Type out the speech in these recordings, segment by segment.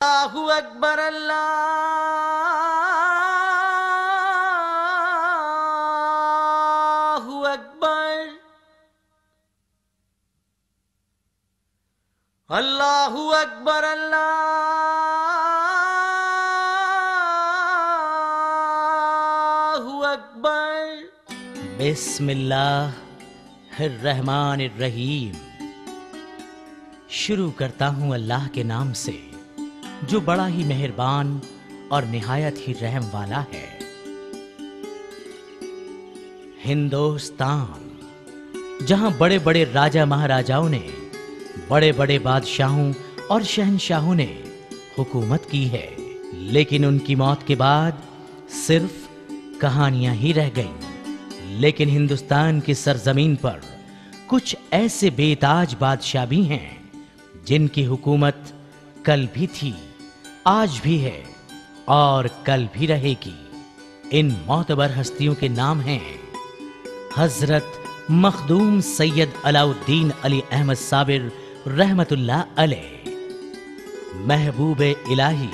अल्लाहु अकबर अल्लाहु अकबर अल्लाहु अकबर अल्लाहु अकबर। बिस्मिल्लाहिर्रहमानिर्रहीम। शुरू करता हूं अल्लाह के नाम से जो बड़ा ही मेहरबान और निहायत ही रहम वाला है। हिंदुस्तान, जहां बड़े बड़े राजा महाराजाओं ने, बड़े बड़े बादशाहों और शहंशाहों ने हुकूमत की है, लेकिन उनकी मौत के बाद सिर्फ कहानियां ही रह गईं। लेकिन हिंदुस्तान की सरजमीन पर कुछ ऐसे बेताज बादशाह भी हैं जिनकी हुकूमत कल भी थी, आज भी है और कल भी रहेगी। इन मोतबर हस्तियों के नाम हैं हजरत मखदूम सैयद अलाउद्दीन अली अहमद साबिर रहमतुल्लाह अलैह, महबूब इलाही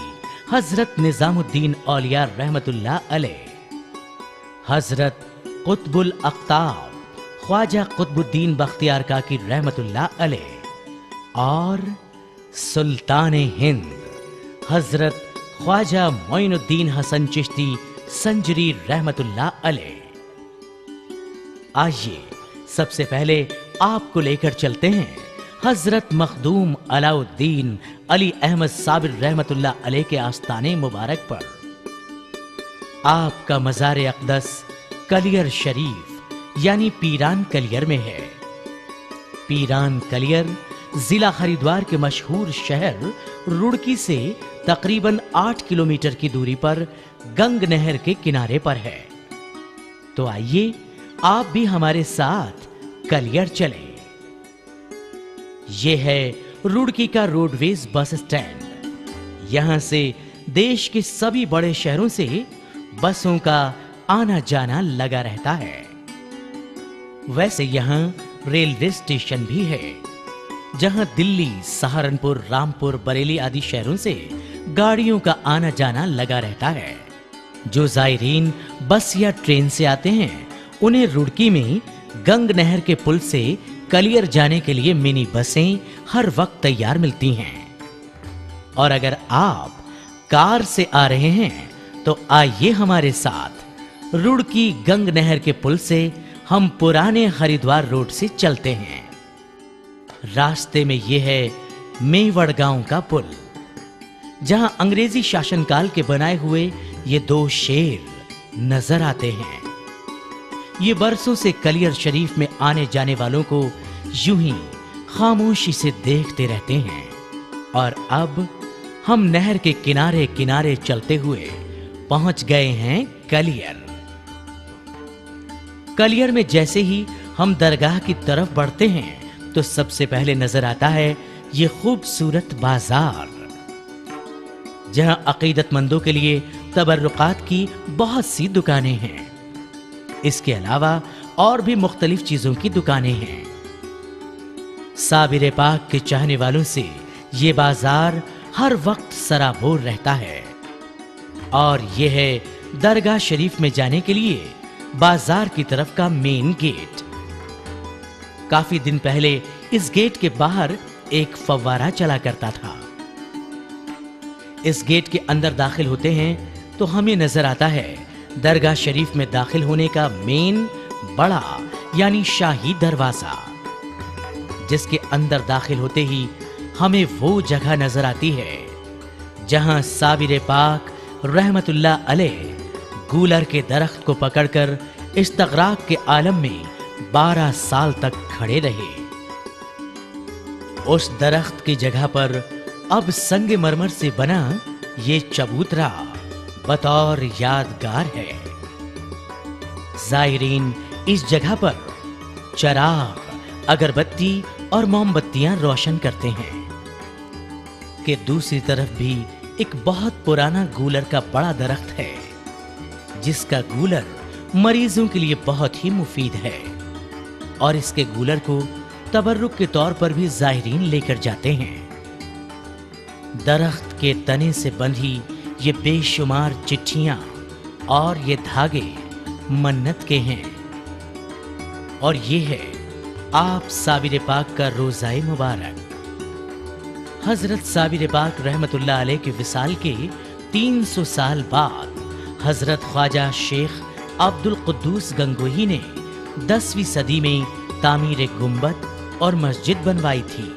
हजरत निजामुद्दीन औलिया रहमतुल्लाह अलैह, हजरत कुतुबुल अख्ताब ख्वाजा कुतुबुद्दीन बख्तियार काकी रहमतुल्लाह अलैह और सुल्तान हिंद हजरत ख्वाजा मोइनुद्दीन हसन चिश्ती संजरी रहमतुल्लाह अलैह। आइए सबसे पहले आपको लेकर चलते हैं हजरत मखदूम अलाउद्दीन अली अहमद साबिर रहमतुल्लाह अलैह के आस्ताने मुबारक पर। आपका मज़ार अक़दस कलियर शरीफ यानी पीरान कलियर में है। पीरान कलियर जिला हरिद्वार के मशहूर शहर रुड़की से तकरीबन 8 किलोमीटर की दूरी पर गंग नहर के किनारे पर है। तो आइए आप भी हमारे साथ कलियर चलें। यह है रुड़की का रोडवेज बस स्टैंड। यहां से देश के सभी बड़े शहरों से बसों का आना जाना लगा रहता है। वैसे यहां रेलवे स्टेशन भी है जहां दिल्ली, सहारनपुर, रामपुर, बरेली आदि शहरों से गाड़ियों का आना जाना लगा रहता है। जो ज़ायरीन बस या ट्रेन से आते हैं उन्हें रुड़की में गंग नहर के पुल से कलियर जाने के लिए मिनी बसें हर वक्त तैयार मिलती हैं। और अगर आप कार से आ रहे हैं तो आइए हमारे साथ रुड़की गंग नहर के पुल से हम पुराने हरिद्वार रोड से चलते हैं। रास्ते में यह है मेवड़ गांव का पुल, जहां अंग्रेजी शासनकाल के बनाए हुए ये 2 शेर नजर आते हैं। ये बरसों से कलियर शरीफ में आने जाने वालों को यूं ही खामोशी से देखते रहते हैं। और अब हम नहर के किनारे किनारे चलते हुए पहुंच गए हैं कलियर। कलियर में जैसे ही हम दरगाह की तरफ बढ़ते हैं तो सबसे पहले नजर आता है ये खूबसूरत बाजार, जहां अकीदतमंदों के लिए तबर्रुकात की बहुत सी दुकानें हैं। इसके अलावा और भी मुख्तलिफ चीजों की दुकानें हैं। साबिर पाक के चाहने वालों से ये बाजार हर वक्त सराबोर रहता है। और यह है दरगाह शरीफ में जाने के लिए बाजार की तरफ का मेन गेट। काफी दिन पहले इस गेट के बाहर एक फव्वारा चला करता था। इस गेट के अंदर दाखिल होते हैं तो हमें नजर आता है दरगाह शरीफ में दाखिल होने का मेन बड़ा यानी शाही दरवाजा, जिसके अंदर दाखिल होते ही हमें वो जगह नजर आती है जहां साबिर पाक रहमतुल्लाह अलैह गूलर के दरख्त को पकड़कर इस्तगराक के आलम में 12 साल तक खड़े रहे। उस दरख्त की जगह पर अब संगमरमर से बना ये चबूतरा बतौर यादगार है। ज़ायरीन इस जगह पर चराग, अगरबत्ती और मोमबत्तियां रोशन करते हैं कि दूसरी तरफ भी एक बहुत पुराना गूलर का बड़ा दरख्त है, जिसका गूलर मरीजों के लिए बहुत ही मुफीद है। और इसके गूलर को तबर्रुक के तौर पर भी ज़ायरीन लेकर जाते हैं। दरख्त के तने से बंधी ये बेशुमार चिट्ठियां और ये धागे मन्नत के हैं। और ये है आप साबिर पाक का रोज़ाए मुबारक। हजरत साबिर पाक रहमतुल्लाह अलैह के विसाल के 300 साल बाद हजरत ख्वाजा शेख अब्दुल कुद्दूस गंगोही ने 10वीं सदी में तामीर गुंबद और मस्जिद बनवाई थी।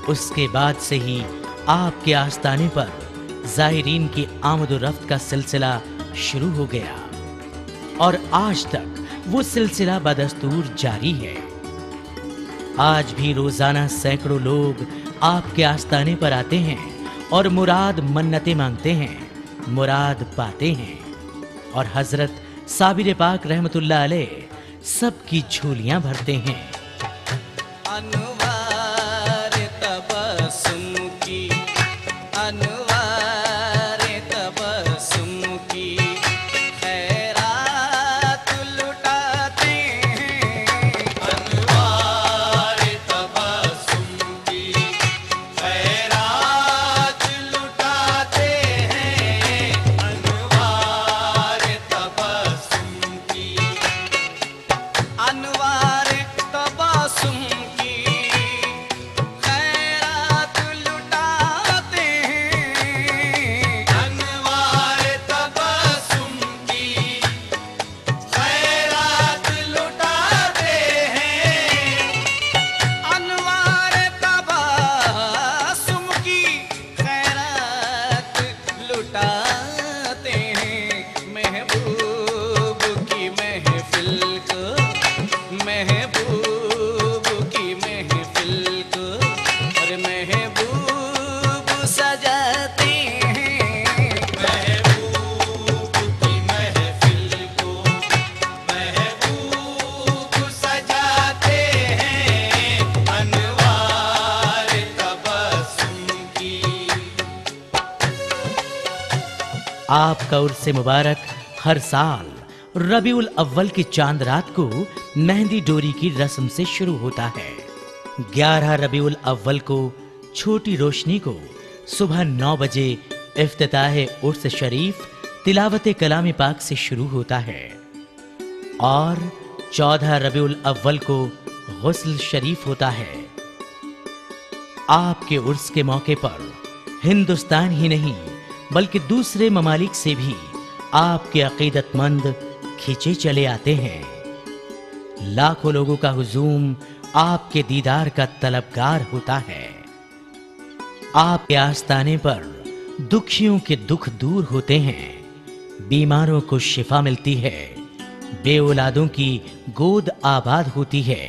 उसके बाद से ही आपके आस्ताने पर ज़ाहिरीन की आमद-ओ-रफ्त का सिलसिला शुरू हो गया और आज तक वो सिलसिला बदस्तूर जारी है। आज भी रोजाना सैकड़ों लोग आपके आस्ताने पर आते हैं और मुराद मन्नतें मांगते हैं, मुराद पाते हैं और हजरत साबिर पाक रहमतुल्लाह अलैह सबकी झोलियां भरते हैं। अनवार तबस्सुम की, अनवार तबस्सुम की खैरात लुटाते हैं। अनवार तबस्सुम की खैरात लुटाते हैं। अनवार तबस्सुम की, अनवार तबस्सुम आपका उर्स मुबारक हर साल रबीउल अव्वल की चांद रात को मेहंदी डोरी की रस्म से शुरू होता है। 11 रबीउल अव्वल को छोटी रोशनी को सुबह 9 बजे इफ्तिताह उर्स शरीफ तिलावत कलाम पाक से शुरू होता है और 14 रबीउल अव्वल को गुस्ल शरीफ होता है। आपके उर्स के मौके पर हिंदुस्तान ही नहीं बल्कि दूसरे ममालिक से भी आपके अकीदतमंद खींचे चले आते हैं। लाखों लोगों का हुजूम आपके दीदार का तलबगार होता है। आपके आस्ताने पर दुखियों के दुख दूर होते हैं, बीमारों को शिफा मिलती है, बेऔलादों की गोद आबाद होती है।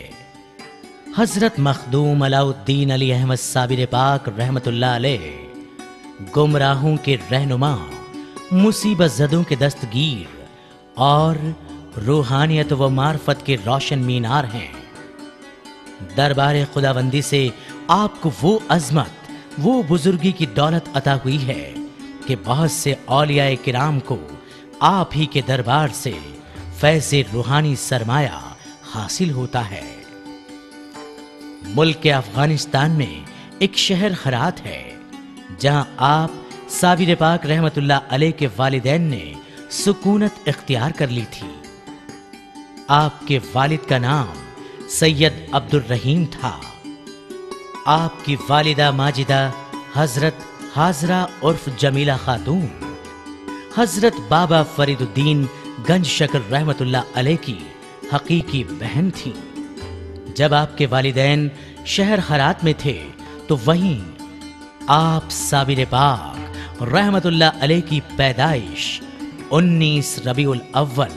हजरत मखदूम अलाउद्दीन अली अहमद साबिर पाक रहमतुल्लाह अलैह गुमराहों के रहनुमा, मुसीबत ज़दों के दस्तगीर और रूहानियत व मार्फत के रोशन मीनार हैं। दरबार खुदाबंदी से आपको वो अजमत, वो बुजुर्गी की दौलत अता हुई है कि बहुत से औलियाए किराम को आप ही के दरबार से फैज़े रूहानी सरमाया हासिल होता है। मुल्क अफगानिस्तान में एक शहर हरात है जहां आप साबिर पाक रहमतुल्लाह अलैह के वालिदैन ने सुकूनत इख्तियार कर ली थी। आपके वालिद का नाम सैयद अब्दुल रहीम था। आपकी वालिदा माजिदा हजरत हाजरा उर्फ जमीला खातून हजरत बाबा फरीदुद्दीन गंज शकर रहमतुल्लाह अलैह की हकीकी बहन थी। जब आपके वालिदैन शहर हरात में थे तो वहीं आप साबिर पाक रहमतुल्लाह अलैह की पैदाइश 19 रबीउल अव्वल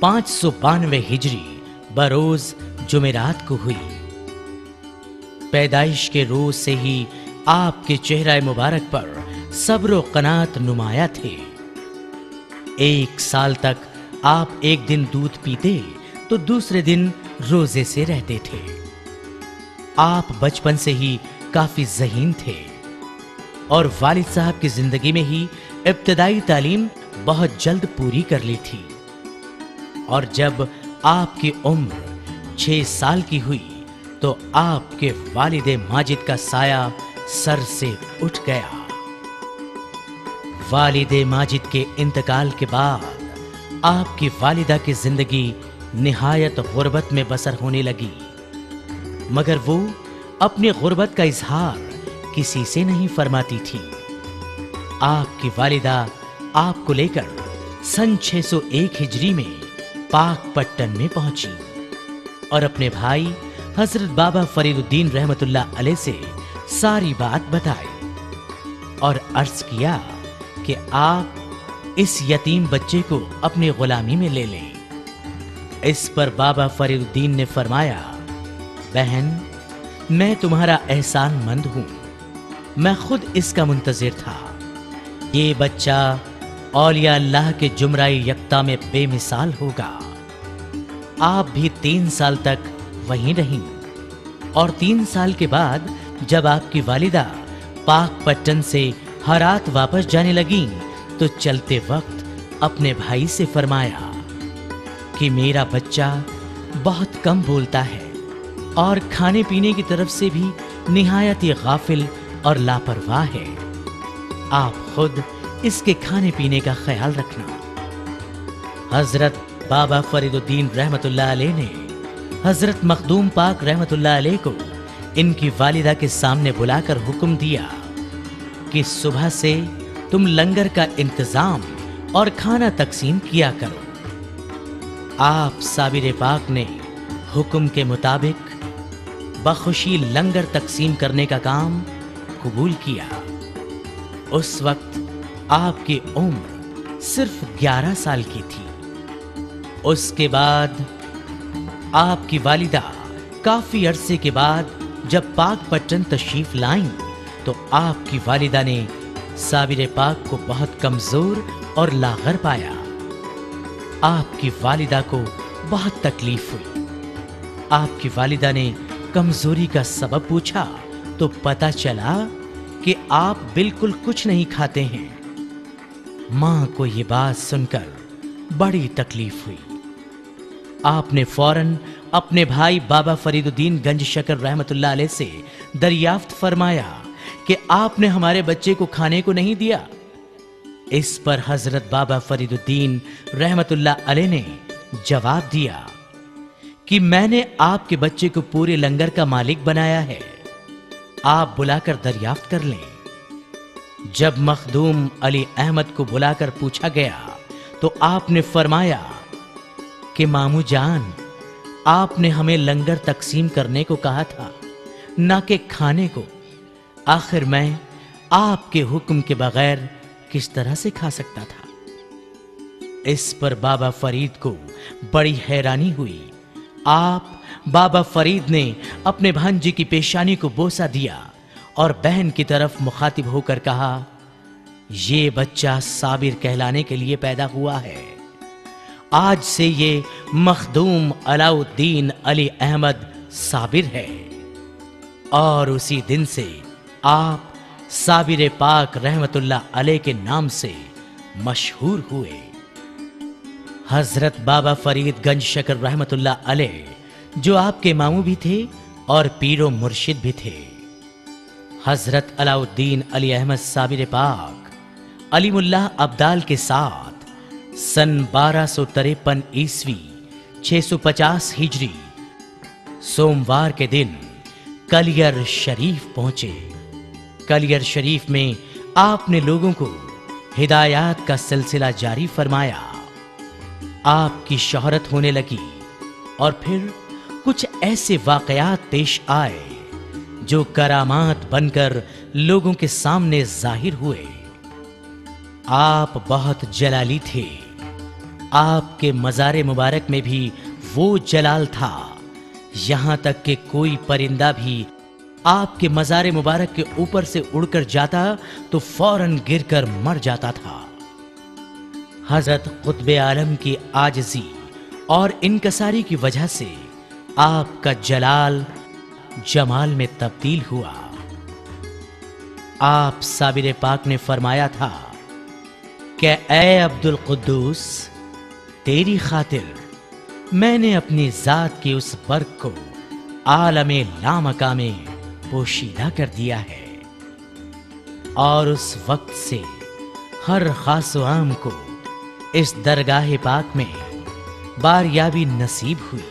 592 हिजरी बरोज जुमेरात को हुई। पैदाइश के रोज से ही आपके चेहरा मुबारक पर सब्र व कनात नुमाया थे। 1 साल तक आप एक दिन दूध पीते तो दूसरे दिन रोजे से रहते थे। आप बचपन से ही काफी ज़हीन थे और वालिद साहब की जिंदगी में ही इब्तदाई तालीम बहुत जल्द पूरी कर ली थी और जब आपकी उम्र 6 साल की हुई तो आपके वालिद माजिद का साया सर से उठ गया। वालिदे माजिद के इंतकाल के बाद आपकी वालिदा की जिंदगी निहायत गुर्बत में बसर होने लगी, मगर वो अपनी गुर्बत का इजहार किसी से नहीं फरमाती थी। आपकी वालिदा आपको लेकर सन 601 हिजरी में पाकपट्टन में पहुंची और अपने भाई हजरत बाबा फरीदुद्दीन रहमतुल्लाह अलैह से सारी बात बताई और अर्ज किया कि आप इस यतीम बच्चे को अपनी गुलामी में ले लें। इस पर बाबा फरीदुद्दीन ने फरमाया, बहन, मैं तुम्हारा एहसानमंद हूं, मैं खुद इसका मुंतजिर था। ये बच्चा औलिया अल्लाह के जुमराई यक्ता में बेमिसाल होगा। आप भी 3 साल तक वहीं रहीं और 3 साल के बाद जब आपकी वालिदा पाकपट्टन से हरात वापस जाने लगी तो चलते वक्त अपने भाई से फरमाया कि मेरा बच्चा बहुत कम बोलता है और खाने पीने की तरफ से भी निहायत ही गाफिल और लापरवाह है। आप खुद इसके खाने पीने का ख्याल रखना। हजरत बाबा फरीदुद्दीन रहमतुल्लाह अलैह ने हजरत मखदूम पाक रहमतुल्लाह अलैह को इनकी वालिदा के सामने बुलाकर हुक्म दिया कि सुबह से तुम लंगर का इंतजाम और खाना तकसीम किया करो। आप साबिर पाक ने हुक्म के मुताबिक बखुशी लंगर तकसीम करने का काम कबूल किया। उस वक्त आपकी उम्र सिर्फ 11 साल की थी। उसके बाद आपकी वालिदा काफी अरसे के बाद जब पाकपट्टन तशरीफ लाईं तो आपकी वालिदा ने साबिर पाक को बहुत कमजोर और लागर पाया। आपकी वालिदा को बहुत तकलीफ हुई। आपकी वालिदा ने कमजोरी का सबब पूछा तो पता चला कि आप बिल्कुल कुछ नहीं खाते हैं। मां को यह बात सुनकर बड़ी तकलीफ हुई। आपने फौरन अपने भाई बाबा फरीदुद्दीन गंज शकर रहमतुल्लाह अलैह से दरियाफ्त फरमाया कि आपने हमारे बच्चे को खाने को नहीं दिया। इस पर हजरत बाबा फरीदुद्दीन रहमतुल्लाह अलैह ने जवाब दिया कि मैंने आपके बच्चे को पूरे लंगर का मालिक बनाया है, आप बुलाकर दरियाफ्त कर लें। जब मखदूम अली अहमद को बुलाकर पूछा गया तो आपने फरमाया कि मामू जान, आपने हमें लंगर तकसीम करने को कहा था, ना कि खाने को। आखिर मैं आपके हुक्म के बगैर किस तरह से खा सकता था। इस पर बाबा फरीद को बड़ी हैरानी हुई। आप बाबा फरीद ने अपने भांजे की पेशानी को बोसा दिया और बहन की तरफ मुखातिब होकर कहा, ये बच्चा साबिर कहलाने के लिए पैदा हुआ है। आज से ये मखदूम अलाउद्दीन अली अहमद साबिर है। और उसी दिन से आप साबिर पाक रहमतुल्लाह अलैह के नाम से मशहूर हुए। हजरत बाबा फरीद गंज शकर रहमतुल्लाह अलैह जो आपके मामू भी थे और पीरो मुर्शिद भी थे। हजरत अलाउद्दीन अली अहमद साबिर पाक अलीमुल्लाह अब्दाल के साथ सन 1253 ईस्वी 650 हिजरी सोमवार के दिन कलियर शरीफ पहुंचे। कलियर शरीफ में आपने लोगों को हिदायत का सिलसिला जारी फरमाया। आपकी शोहरत होने लगी और फिर कुछ ऐसे वाकयात पेश आए जो करामात बनकर लोगों के सामने जाहिर हुए। आप बहुत जलाली थे। आपके मज़ार मुबारक में भी वो जलाल था, यहां तक कि कोई परिंदा भी आपके मज़ार मुबारक के ऊपर से उड़कर जाता तो फौरन गिरकर मर जाता था। हजरत कुतबे आलम की आजिज़ी और इनकसारी की वजह से आपका जलाल जमाल में तब्दील हुआ। आप साबिर पाक ने फरमाया था कि ए अब्दुल कुद्दूस, तेरी खातिर मैंने अपनी जात की उस बर्क को आलमे लामका में पोशीदा कर दिया है। और उस वक्त से हर खास व आम को इस दरगाह पाक में बारियाबी नसीब हुई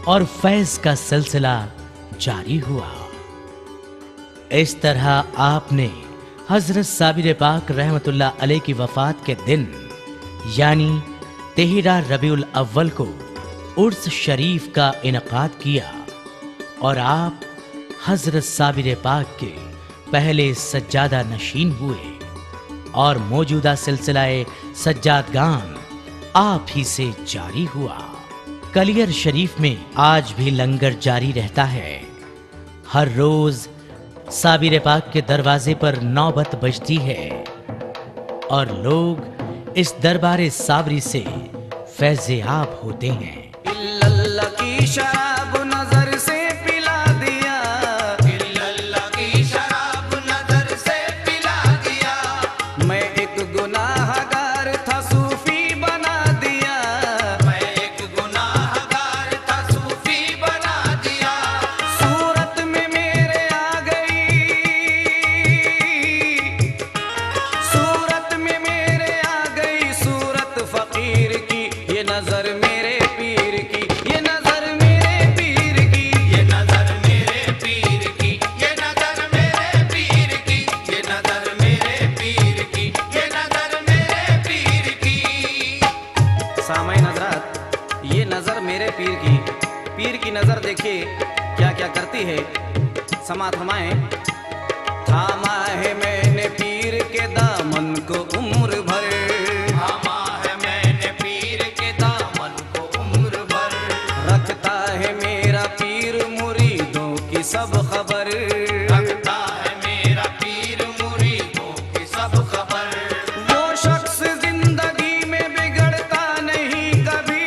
और फैज का सिलसिला जारी हुआ। इस तरह आपने हजरत साबिर पाक रहमतुल्लाह अलैह की वफात के दिन यानी 13 रबीउल अव्वल को उर्स शरीफ का इनकाद किया और आप हजरत साबिर पाक के पहले सज्जादा नशीन हुए और मौजूदा सिलसिलाए सज्जादगान आप ही से जारी हुआ। कलियर शरीफ में आज भी लंगर जारी रहता है। हर रोज साबिर पाक के दरवाजे पर नौबत बजती है और लोग इस दरबारे साबरी से फैज़-ए-आब होते हैं। इल्लल्लाह की शराब नजर से पिला दिया, इल्लल्लाह की शराब नजर से पिला दिया। मैं एक गुनाहगार था सूफी बना दिया, मैं एक गुनाहगार था सूफी बना दिया। सूरत में मेरे आ गई, सूरत में मेरे आ गई सूरत फकीर की। ये नजर मेरे पीर की, ये नजर मेरे पीर की, ये नजर मेरे पीर की, ये नजर मेरे पीर की, ये नजर मेरे पीर की, ये नजर मेरे पीर की। सामाईन हज़रात, ये नजर मेरे पीर की नजर देखिए क्या क्या करती है। समात हमाए थामा है मैंने पीर के दामन को उम्र भर, थामा है मैंने पीर के दामन को उम्र भर। रखता है मेरा पीर मुरीदों की सब खबर, रखता है मेरा पीर मुरीदों की सब खबर। वो शख्स जिंदगी में बिगड़ता नहीं कभी,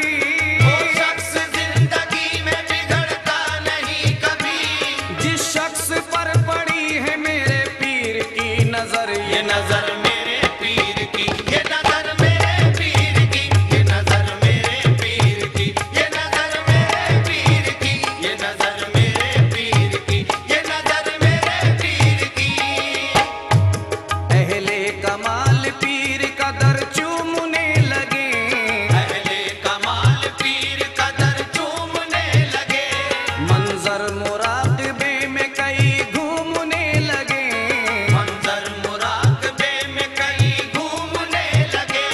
वो शख्स जिंदगी में बिगड़ता नहीं कभी। जिस शख्स पर पड़ी है मेरे पीर की नजर, ये नजर मेरे पीर की, ये नजर मेरे पीर की, ये नजर मेरे पीर की, ये नजर मेरे पीर की, ये नजर मेरे पीर की, ये नजर मेरे पीर की। अहले कमाल पीर का दर चूमने लगे, अहले कमाल पीर का दर चूमने लगे। मंजर मुराकबे में कई घूमने लगे, मंजर मुराकबे में कई घूमने लगे।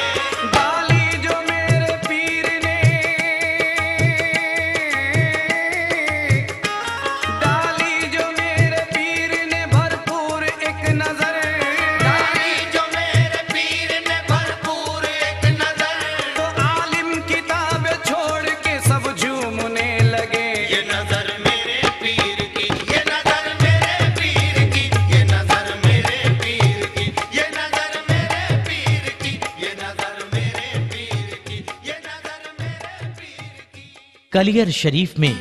डाली जो मेरे पीर ने, डाली जो मेरे पीर ने भरपूर एक नजर, डाली जो मेरे पीर ने भरपूर एक नजर। तो आलिम किताबें छोड़ के सब झूमने लगे। ये नजर मेरे पीर की, ये नजर मेरे पीर की, ये नजर मेरे पीर की, ये नजर मेरे पीर की, ये नजर मेरे पीर की, ये नजर मेरे पीर की। कलियर शरीफ में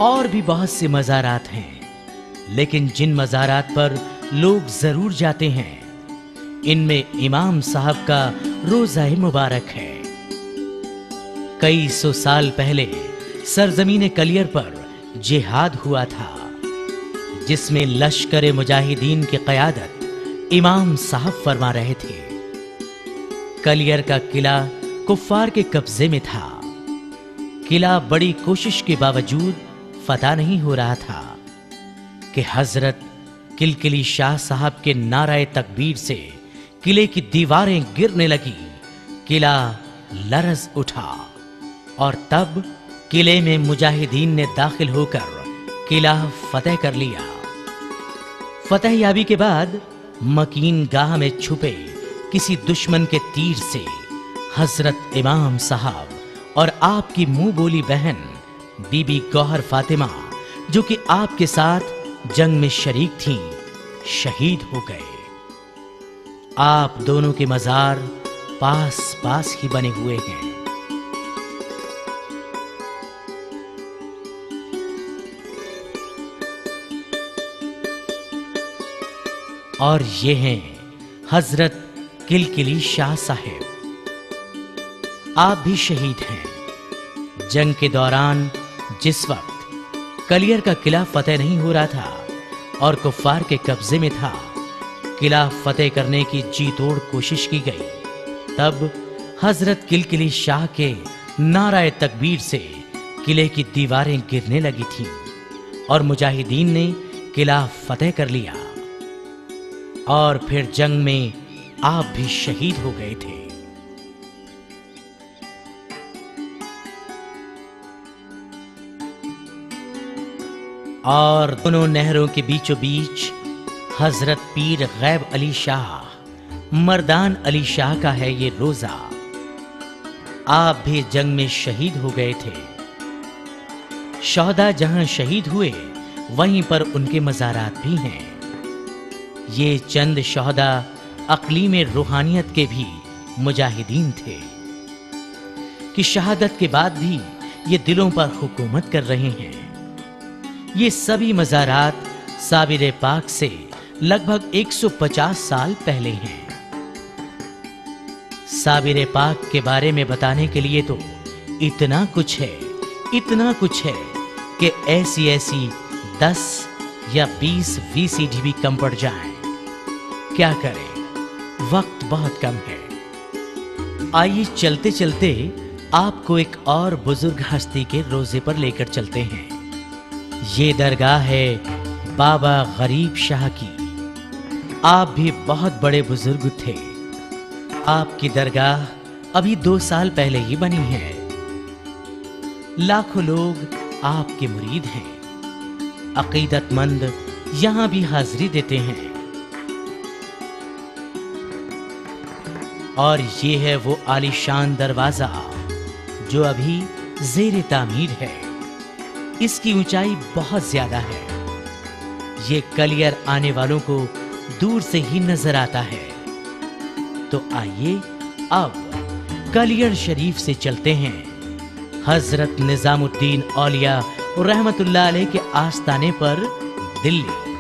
और भी बहुत से मज़ारात हैं, लेकिन जिन मज़ारात पर लोग जरूर जाते हैं इनमें इमाम साहब का रोज़ा मुबारक है। कई सौ साल पहले सरजमीन कलियर पर जिहाद हुआ था, जिसमें लश्कर मुजाहिदीन की क़यादत इमाम साहब फरमा रहे थे। कलियर का किला कुफ्फार के कब्जे में था। किला बड़ी कोशिश के बावजूद फतह नहीं हो रहा था कि हजरत किलकिली शाह साहब के नाराए तकबीर से किले की दीवारें गिरने लगी। किला लरज उठा और तब किले में मुजाहिदीन ने दाखिल होकर किला फतेह कर लिया। फतेह याबी के बाद मकीन गाह में छुपे किसी दुश्मन के तीर से हजरत इमाम साहब और आपकी मुंह बोली बहन बीबी गौहर फातिमा, जो कि आपके साथ जंग में शरीक थीं, शहीद हो गए। आप दोनों के मजार पास पास ही बने हुए हैं। और ये हैं हजरत किलकिली शाह साहिब। आप भी शहीद हैं। जंग के दौरान जिस वक्त कलियर का किला फतेह नहीं हो रहा था और कुफ्फार के कब्जे में था, किला फतेह करने की जी तोड़ कोशिश की गई। तब हजरत किलकिली शाह के नाराए तकबीर से किले की दीवारें गिरने लगी थीं और मुजाहिदीन ने किला फतेह कर लिया। और फिर जंग में आप भी शहीद हो गए थे। और दोनों नहरों के बीचों बीच हजरत पीर गैब अली शाह मर्दान अली शाह का है ये रोजा। आप भी जंग में शहीद हो गए थे। शोहदा जहां शहीद हुए वहीं पर उनके मज़ारात भी हैं। ये चंद शोहदा अक़लीम रूहानियत के भी मुजाहिदीन थे कि शहादत के बाद भी ये दिलों पर हुकूमत कर रहे हैं। ये सभी मज़ारात साबिर पाक से लगभग 150 साल पहले हैं। साबिर पाक के बारे में बताने के लिए तो इतना कुछ है कि ऐसी 10 या 20 VCD भी कम पड़ जाएं। क्या करें, वक्त बहुत कम है। आइए चलते चलते आपको एक और बुजुर्ग हस्ती के रोजे पर लेकर चलते हैं। ये दरगाह है बाबा गरीब शाह की। आप भी बहुत बड़े बुजुर्ग थे। आपकी दरगाह अभी 2 साल पहले ही बनी है। लाखों लोग आपके मुरीद हैं। अकीदतमंद यहां भी हाजिरी देते हैं। और ये है वो आलीशान दरवाजा जो अभी ज़ेरे तामीर है। इसकी ऊंचाई बहुत ज्यादा है। ये कलियर आने वालों को दूर से ही नजर आता है। तो आइए अब कलियर शरीफ से चलते हैं हजरत निजामुद्दीन औलिया रहमतुल्लाह अलैह के आस्ताने पर दिल्ली।